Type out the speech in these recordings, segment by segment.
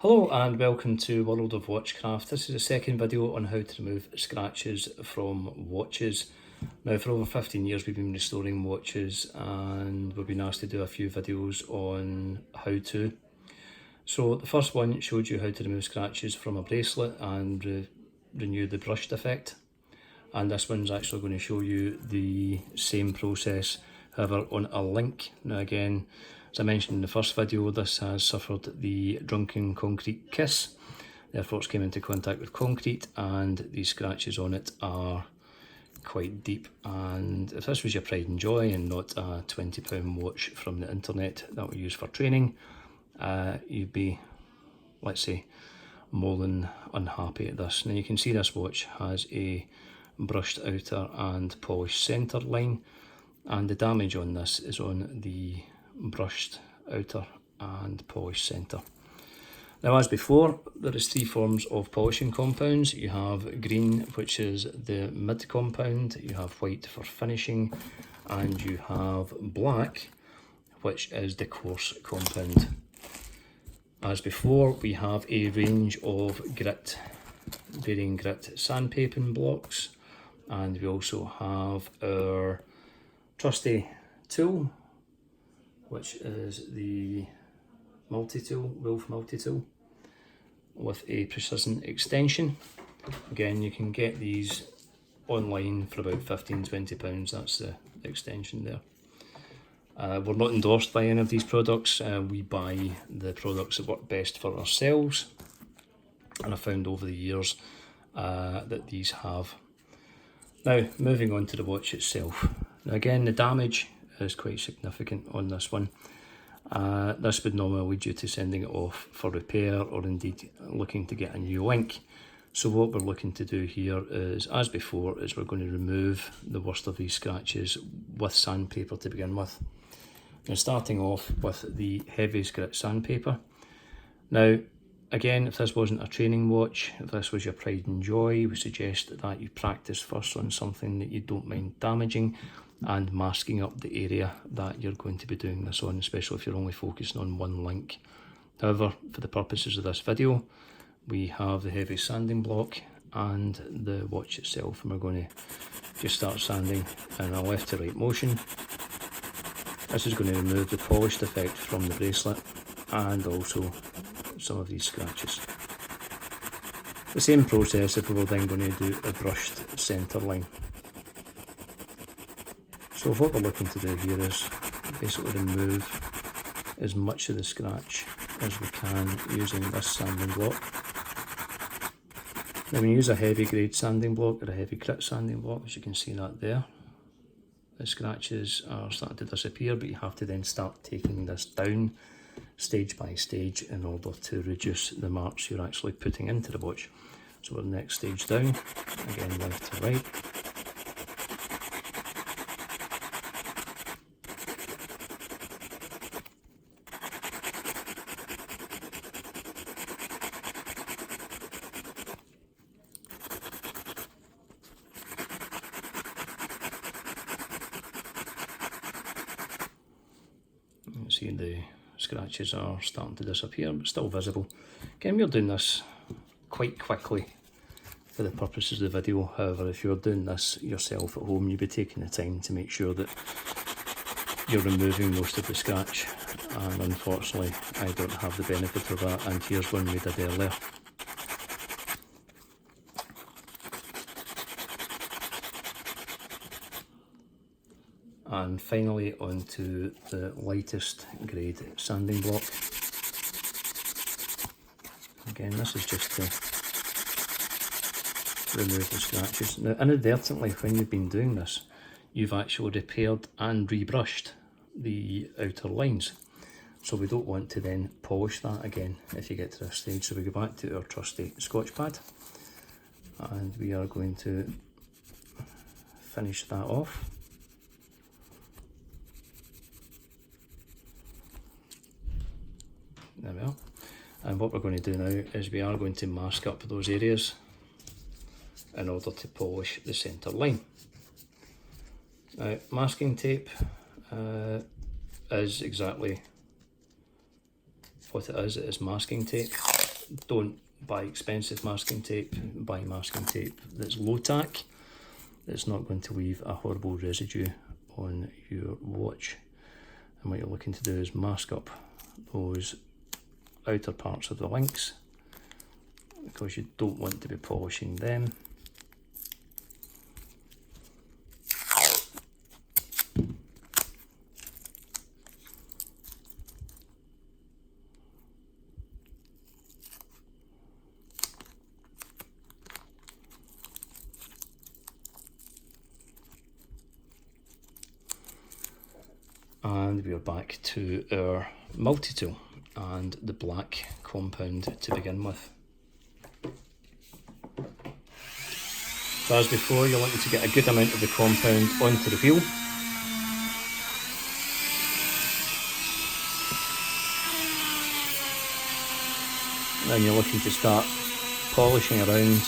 Hello and welcome to World of Watchcraft. This is the second video on how to remove scratches from watches. Now for over 15 years we've been restoring watches and we've been asked to do a few videos on how to. So the first one showed you how to remove scratches from a bracelet and renew the brushed effect. And this one's actually going to show you the same process, however on a link. Now again, as I mentioned in the first video, this has suffered the drunken concrete kiss. Therefore it's came into contact with concrete and these scratches on it are quite deep. And if this was your pride and joy and not a £20 watch from the internet that we use for training, you'd be, let's say, more than unhappy at this. Now you can see this watch has a brushed outer and polished centre line, and the damage on this is on the brushed outer and polished centre. Now as before, there is three forms of polishing compounds. You have green, which is the mid compound, you have white for finishing, and you have black, which is the coarse compound. As before, we have a range of grit, varying grit sandpapering blocks, and we also have our trusty tool, which is the multi-tool, Wolf multi-tool, with a precision extension. Again, you can get these online for about £15–20, that's the extension there. We're not endorsed by any of these products, we buy the products that work best for ourselves, and I found over the years that these have. Now, moving on to the watch itself. Now again, the damage is quite significant on this one. This would normally lead you to sending it off for repair or indeed looking to get a new link. So what we're looking to do here is, as before, is we're going to remove the worst of these scratches with sandpaper to begin with. Now starting off with the heaviest grit sandpaper. Now again, if this wasn't a training watch, if this was your pride and joy, we suggest that you practice first on something that you don't mind damaging and masking up the area that you're going to be doing this on, especially if you're only focusing on one link. However, for the purposes of this video, we have the heavy sanding block and the watch itself, and we're going to just start sanding in a left to right motion. This is going to remove the polished effect from the bracelet and also some of these scratches. The same process if we were then going to do a brushed centre line. So what we're looking to do here is basically remove as much of the scratch as we can using this sanding block. Now when you use a heavy grade sanding block or a heavy grit sanding block, as you can see that there, the scratches are starting to disappear, but you have to then start taking this down stage by stage in order to reduce the marks you're actually putting into the watch. So we're the next stage down, again left to right. You can see the scratches are starting to disappear, but still visible. Again, we're doing this quite quickly for the purposes of the video. However, if you're doing this yourself at home, you'll be taking the time to make sure that you're removing most of the scratch, and unfortunately I don't have the benefit of that, and here's one we did earlier. And finally onto the lightest grade sanding block. Again, this is just to remove the scratches. Now inadvertently, when you've been doing this, you've actually repaired and rebrushed the outer lines. So we don't want to then polish that again if you get to this stage. So we go back to our trusty Scotch pad and we are going to finish that off. There we are. And what we're going to do now is we are going to mask up those areas in order to polish the centre line. Now, masking tape is exactly what it is masking tape. Don't buy expensive masking tape, buy masking tape that's low tack. It's not going to leave a horrible residue on your watch. And what you're looking to do is mask up those outer parts of the links, because you don't want to be polishing them. And we are back to our multi-tool and the black compound to begin with. So as before, you're looking to get a good amount of the compound onto the wheel. Then you're looking to start polishing around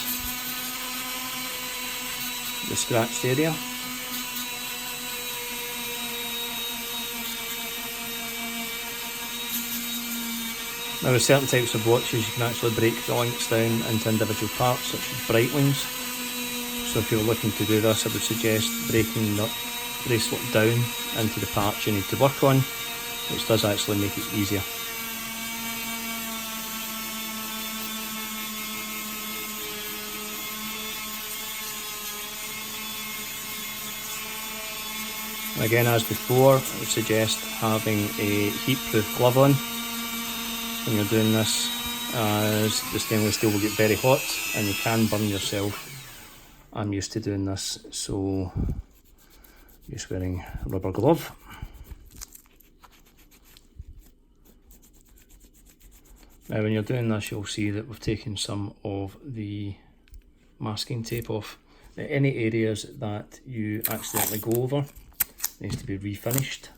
the scratched area. Now with certain types of watches you can actually break the links down into individual parts, such as Breitlings. So if you're looking to do this, I would suggest breaking the bracelet down into the parts you need to work on, which does actually make it easier. Again, as before, I would suggest having a heat-proof glove on when you're doing this, as the stainless steel will get very hot and you can burn yourself. I'm used to doing this, so just wearing a rubber glove. Now when you're doing this, you'll see that we've taken some of the masking tape off. Now, any areas that you accidentally go over needs to be refinished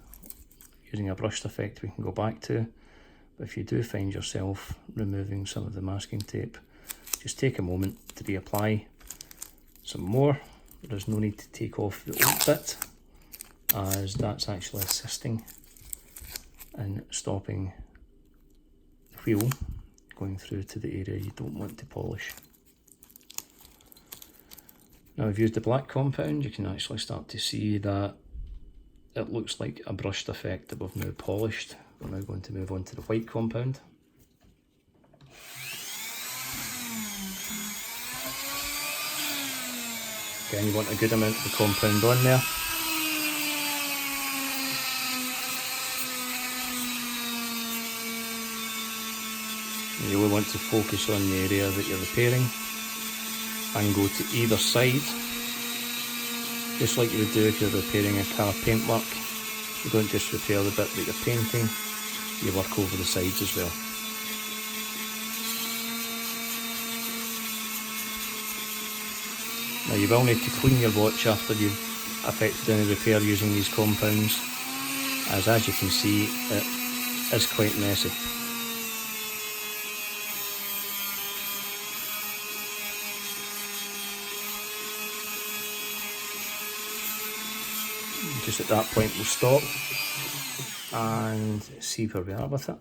using a brushed effect we can go back to. But if you do find yourself removing some of the masking tape, just take a moment to reapply some more. There's no need to take off the old bit, as that's actually assisting in stopping the wheel going through to the area you don't want to polish. Now I've used the black compound. You can actually start to see that it looks like a brushed effect that we've now polished. We're now going to move on to the white compound. Again, you want a good amount of the compound on there. And you will want to focus on the area that you're repairing and go to either side, just like you would do if you're repairing a car paintwork. You don't just repair the bit that you're painting, you work over the sides as well. Now you will need to clean your watch after you've effected any repair using these compounds, as you can see it is quite messy. Just at that point we'll stop and see where we are with it.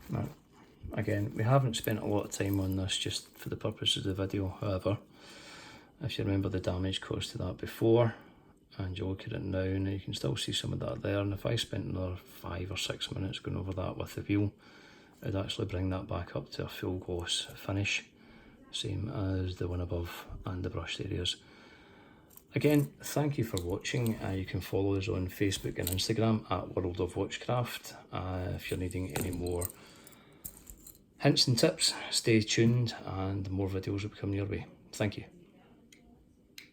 Now, again, we haven't spent a lot of time on this just for the purposes of the video. However, if you remember the damage caused to that before, and you look at it now you can still see some of that there, and if I spent another 5 or 6 minutes going over that with the wheel, it'd actually bring that back up to a full gloss finish, same as the one above and the brushed areas. Again, thank you for watching. You can follow us on Facebook and Instagram at World of Watchcraft. If you're needing any more hints and tips, stay tuned and more videos will be coming your way. Thank you.